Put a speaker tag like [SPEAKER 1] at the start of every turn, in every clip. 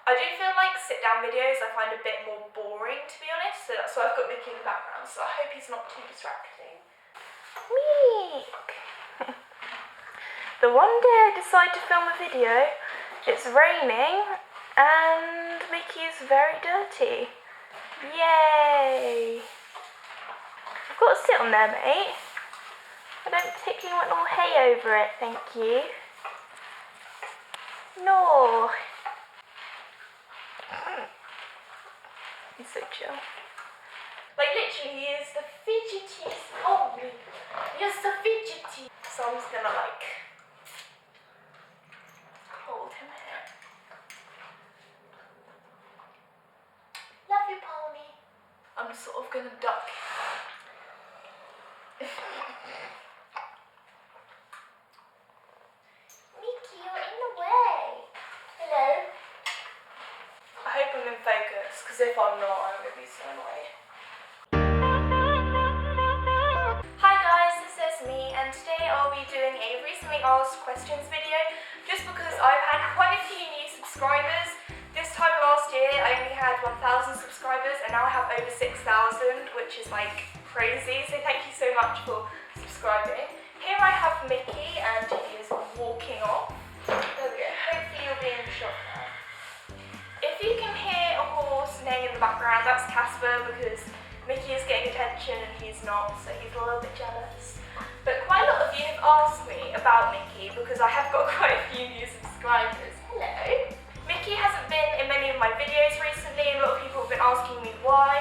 [SPEAKER 1] I do feel like sit-down videos I find a bit more boring, to be honest, so that's why I've got Mickey in the background, so I hope he's not too distracting. Meek! The one day I decide to film a video, it's raining and Mickey is very dirty. Yay! I've got to sit on there, mate. I don't particularly want all hay over it, thank you. No. He's so chill. Like literally, he is the fidgetiest. Oh, he is the fidgety. So I'm just gonna like hold him here. Love you, pony. I'm sort of gonna duck. Mickey, you're in the way. Hello. I hope I'm in focus, because if I'm not, I'm going to be so annoyed. Hi guys, this is Esme, and today I'll be doing a recently asked questions video, just because I've had quite a few new subscribers. This time last year I only had 1,000 subscribers, and now I have over 6,000, which is like crazy, so thank you so much for subscribing. Here I have Mickey, and he is walking off. There we go, hopefully you'll be in the shot now. If you can hear a horse neighing in the background, that's Casper, because Mickey is getting attention and he's not, so he's a little bit jealous. But quite a lot of you have asked me about Mickey, because I have got quite a few new subscribers. Hello! Mickey hasn't been in many of my videos recently, and a lot of people have been asking me why,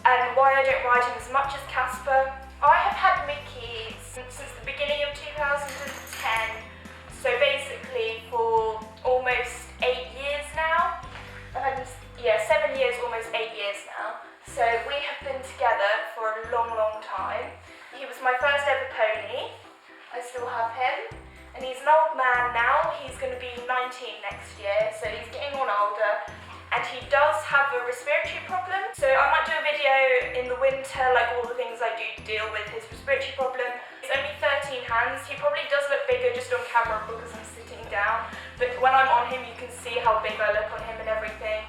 [SPEAKER 1] and why I don't ride him as much as Casper. I have had Mickey since the beginning of 2010, so basically for almost 8 years now. I've had him, 7 years, almost 8 years now. So we have been together for a long, long time. He was my first ever pony. I still have him. And he's an old man now. He's going to be 19 next year, so he's getting on older. And he does have a respiratory problem. So I might do a video in the winter, like all the things I do to deal with his respiratory problem. He's only 13 hands. He probably does look bigger just on camera because I'm sitting down. But when I'm on him, you can see how big I look on him and everything.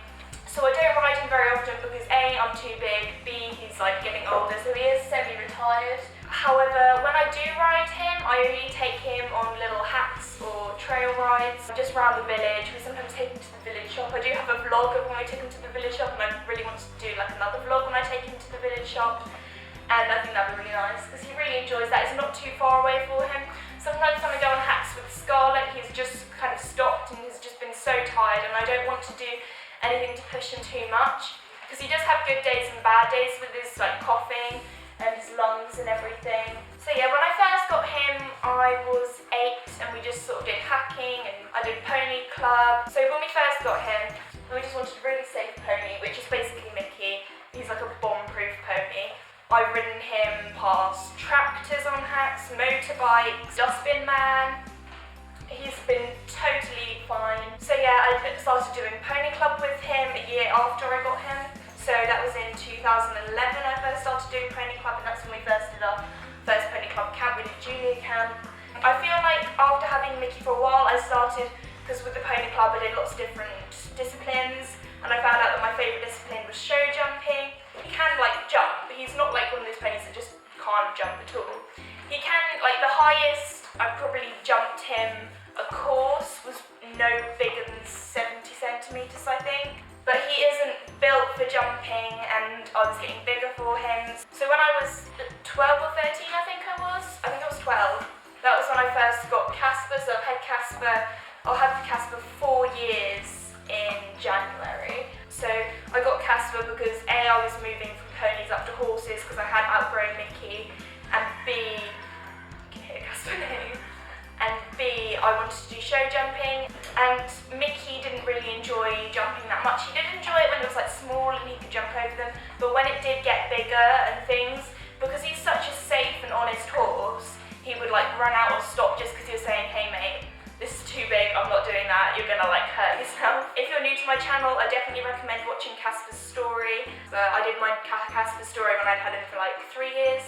[SPEAKER 1] So I don't ride him very often because A, I'm too big, B, he's like getting older, so he is semi-retired. However, when I do ride him, I only take him on little hacks or trail rides just around the village. We sometimes take him to the village shop. I do have a vlog of when I take him to the village shop, and I really want to do like another vlog when I take him to the village shop. And I think that'd be really nice because he really enjoys that. It's not too far away for him. Sometimes when I go on hacks with Scarlett, he's just kind of stopped and he's just been so tired, and I don't want to do anything to push him too much because he does have good days and bad days with his like coughing and his lungs and everything. So yeah, when I first got him, I was 8 and we just sort of did hacking and I did pony club. So when we first got him, we just wanted a really safe pony, which is basically Mickey. He's like a bomb-proof pony. I've ridden him past tractors on hacks, motorbikes, dustbin man. He's been totally fine. So yeah, I started doing pony club with him a year after I got him. So that was in 2011 I first started doing pony club, and that's when we first did our first pony club camp. We did junior camp. I feel like after having Mickey for a while, I started, because with the pony club I did lots of different disciplines, and I found out that my favourite discipline was show jumping. He can like jump, but he's not like one of those ponies that just can't jump at all. He can, like the highest I've probably jumped him a course was no bigger than 70 centimetres, I think. But he isn't built for jumping, and I was getting bigger for him. So when I was 12 or 13, I think I was 12. That was when I first got Casper, so I've had Casper, I'll have Casper 4 years in January. So I got Casper because A, I was moving from ponies up to horses because I had outgrown Mickey, and B, you can hear Casper name. And B, I wanted to do show jumping, and Mickey didn't really enjoy jumping that much. He did enjoy it when it was like small and he could jump over them, but when it did get bigger and things, because he's such a safe and honest horse, he would like run out or stop just because he was saying, hey mate, this is too big, I'm not doing that, you're gonna like hurt yourself. If you're new to my channel, I definitely recommend watching Casper's story. So I did my Casper story when I'd had him for like 3 years,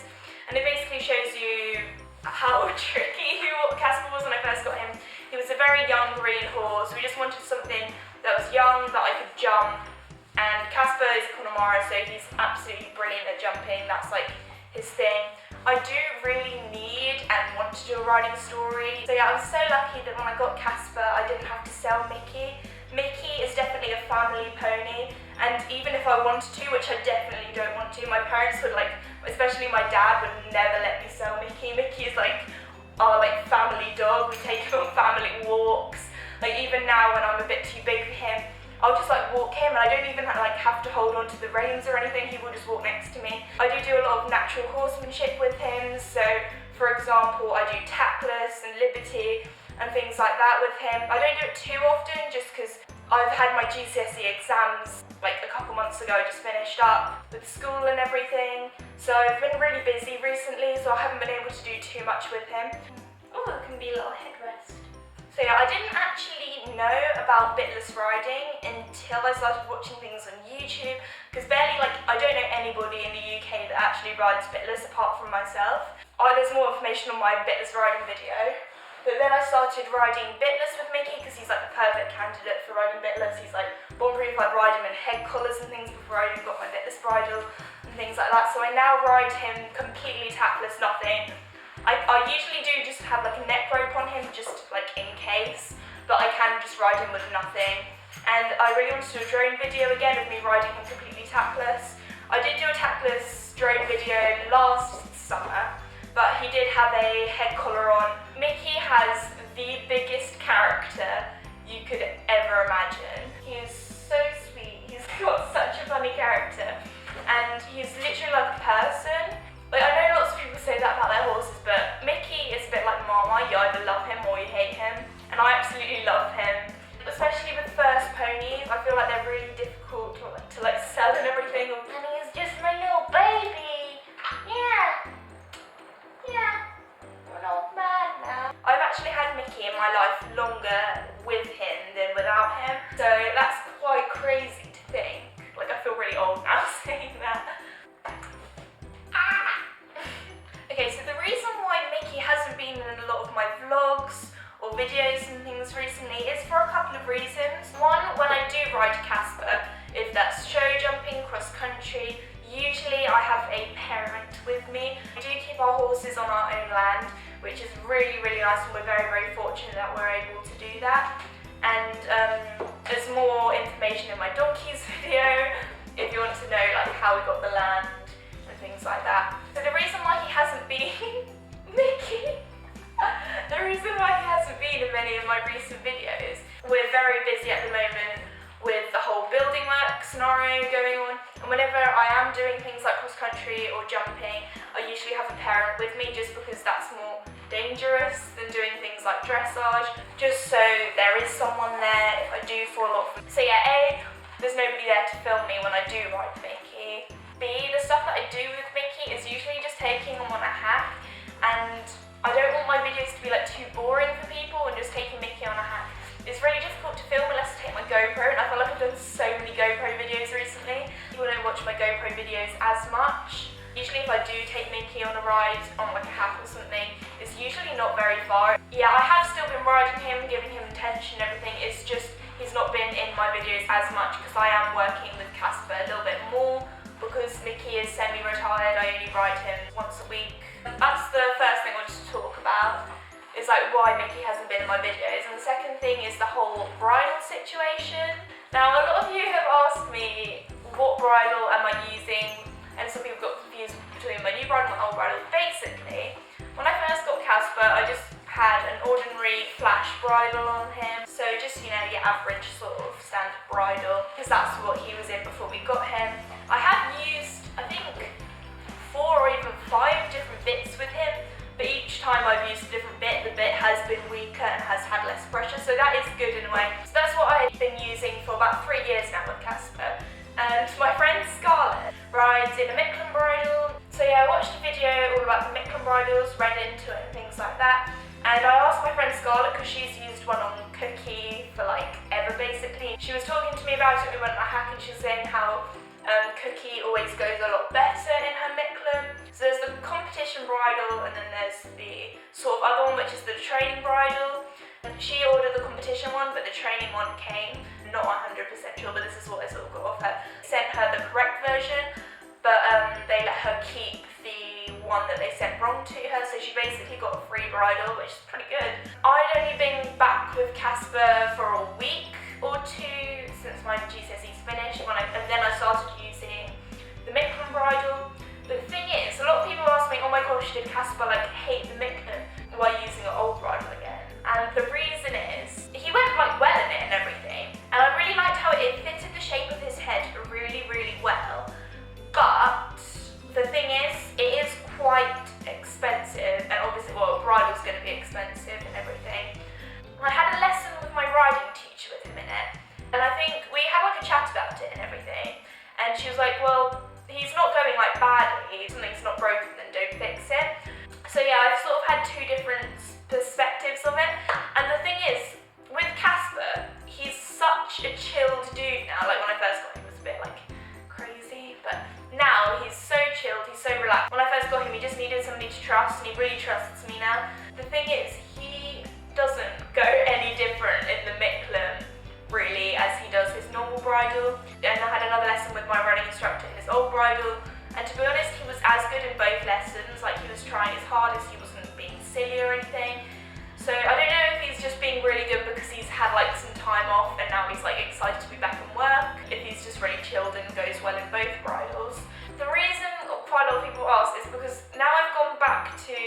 [SPEAKER 1] and it basically shows you how tricky Casper was when I first got him. He was a very young green horse. We just wanted something that was young, that I could jump, and Casper is Connemara, so he's absolutely brilliant at jumping. That's like his thing. I do really need and want to do a riding story. So yeah, I was so lucky that when I got Casper, I didn't have to sell Mickey. Mickey is definitely a family pony, and even if I wanted to, which I definitely don't want to, my parents would like, especially my dad, would never let me sell Mickey. Mickey is like our like family dog. We take him on family walks. Like even now when I'm a bit too big for him, I'll just like walk him and I don't even like have to hold on to the reins or anything. He will just walk next to me. I do a lot of natural horsemanship with him. So for example, I do Bitless and Liberty and things like that with him. I don't do it too often just because I've had my GCSE exams like a couple months ago. I just finished up with school and everything. So I've been really busy recently, so I haven't been able to do too much with him. Oh, it can be a little headrest. So yeah, I didn't actually know about bitless riding until I started watching things on YouTube, because barely I don't know anybody in the UK that actually rides bitless apart from myself. There's more information on my bitless riding video. But then I started riding bitless with Mickey because he's like the perfect candidate for riding bitless. He's like bomb-proof. I'd ride him in head collars and things before I even got my bitless bridle and things like that. So I now ride him completely tapless, nothing. I usually do just have like a neck rope on him just like in case, but I can just ride him with nothing. And I really want to do a drone video again of me riding him completely tapless. I did do a tapless drone video last summer, but he did have a head collar on. Mickey has the biggest character you could ever imagine. He is so sweet. He's got such a funny character, and he's literally like a person. Like, I know lots of people say that about their horses, but Mickey is a bit like Mama. You either love him or you hate him, and I absolutely love him. Especially with first ponies, I feel like they're really difficult to like sell and everything. And he's just my little baby. Yeah. I'm an old man now. I've actually had Mickey in my life longer with him than without him, so that's quite crazy to think. Like, I feel really old now saying that. Okay, so the reason why Mickey hasn't been in a lot of my vlogs or videos and things recently is for a couple of reasons. One, when I do ride Casper, if that's show jumping, cross country, usually I have a parent with me. We do keep our horses on our own land, which is really, really nice, and we're very, very fortunate that we're able to do that. And there's more information in my donkeys video if you want to know like how we got the land and things like that. So the reason why he hasn't been Mickey, the reason why he hasn't been in many of my recent videos, we're very busy at the moment with the whole building work scenario going on, and whenever I am doing things like cross country or jumping, I usually have a parent with me just because that's more dangerous than doing things like dressage, just so there is someone there if I do fall off. So yeah, A, there's nobody there to film me when I do ride Mickey. B, the stuff that I do with Mickey is usually just taking him on a hack, and I don't want my videos to be like too boring for people and just taking Mickey on a hack. It's really difficult to film unless I take my GoPro, and I feel like I've done so many GoPro videos recently. People don't watch my GoPro videos as much. Usually if I do take Mickey on a ride on like a hack or something, it's usually not very far. Yeah, I have still been riding him, giving him attention and everything. It's just he's not been in my videos as much because I am working with Casper a little bit more. Because Mickey is semi-retired, I only ride him once a week. That's the first thing I wanted to talk about, is like why Mickey hasn't been in my videos. And the second thing is the whole bridle situation. Now, a lot of you have asked me what bridle am I using, and some people got confused between my new bridle and my old bridle. Basically, when I first got Casper, I just had an ordinary flash bridle on him. So just, you know, your average sort of standard bridle, because that's what he was in before we got him. I have used, I think, 4 or even 5 different bits with him, but each time I've used a different bit, the bit has been weaker and has had less pressure, so that is good in a way. So that's what I've been using for about 3 years now with Casper. And my friend Scarlett rides in a Micklin bridle. So yeah, I watched a video all about the Micklin bridles, read into it and things like that. And I asked my friend Scarlett, because she's used one on Cookie for like ever basically. She was talking to me about it, we went on a hack, and she was saying how Cookie always goes a lot better in her Micklin. So there's the competition bridle, and then there's the sort of other one, which is the training bridle. And she ordered the competition one, but the training one came. Not 100% sure, but this is what her. Sent her the correct version, but they let her keep the one that they sent wrong to her, so she basically got a free bridle, which is pretty good. I'd only been back with Casper for a week or two since my GCSEs finished, and then I started using the Micklin bridle. But the thing is, a lot of people ask me, oh my gosh, did Casper like hate the Micklin while using an old bridle again? And the reason is, he went like well in it and everything, and I really liked how it fitted the shape of his head really, really well. But the thing is, it is quite expensive, and obviously, well, a bridle's going to be expensive and everything. I had a lesson with my riding teacher with him in it, and I think we had like a chat about it and everything, and she was like, well, he's not going like badly, if something's not broken then don't fix it. So yeah, I've sort of had two different perspectives of it, and the thing is, with Casper, he's such a chilled dude now. Like when I first got him, he was a bit like crazy, but now he's so chilled, he's so relaxed. When I first got him, he just needed somebody to trust, and he really trusts me now. The thing is, he doesn't go any different in the Micklin really as he does his normal bridle. And I had another lesson with my riding instructor in his old bridle, and to be honest, he was as good in both lessons. Like he was trying his hardest, he wasn't being silly or anything. So I don't know if he's just being really good because he's had like some time off and now he's like excited to be back in work, if he's just really chilled and goes well in both bridles. The reason quite a lot of people ask is because now I've gone back to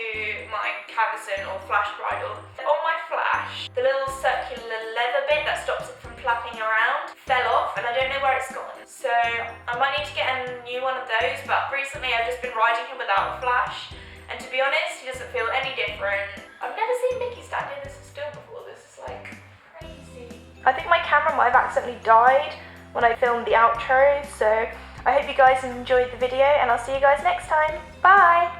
[SPEAKER 1] my Cavison or Flash bridle. On my Flash, the little circular leather bit that stops it from flapping around fell off, and I don't know where it's gone. So I might need to get a new one of those, but recently I've just been riding him without a Flash, and to be honest, he doesn't feel any different. I've never seen Mickey stand here this still before. This is like crazy. I think my camera might have accidentally died when I filmed the outro, so I hope you guys enjoyed the video, and I'll see you guys next time. Bye!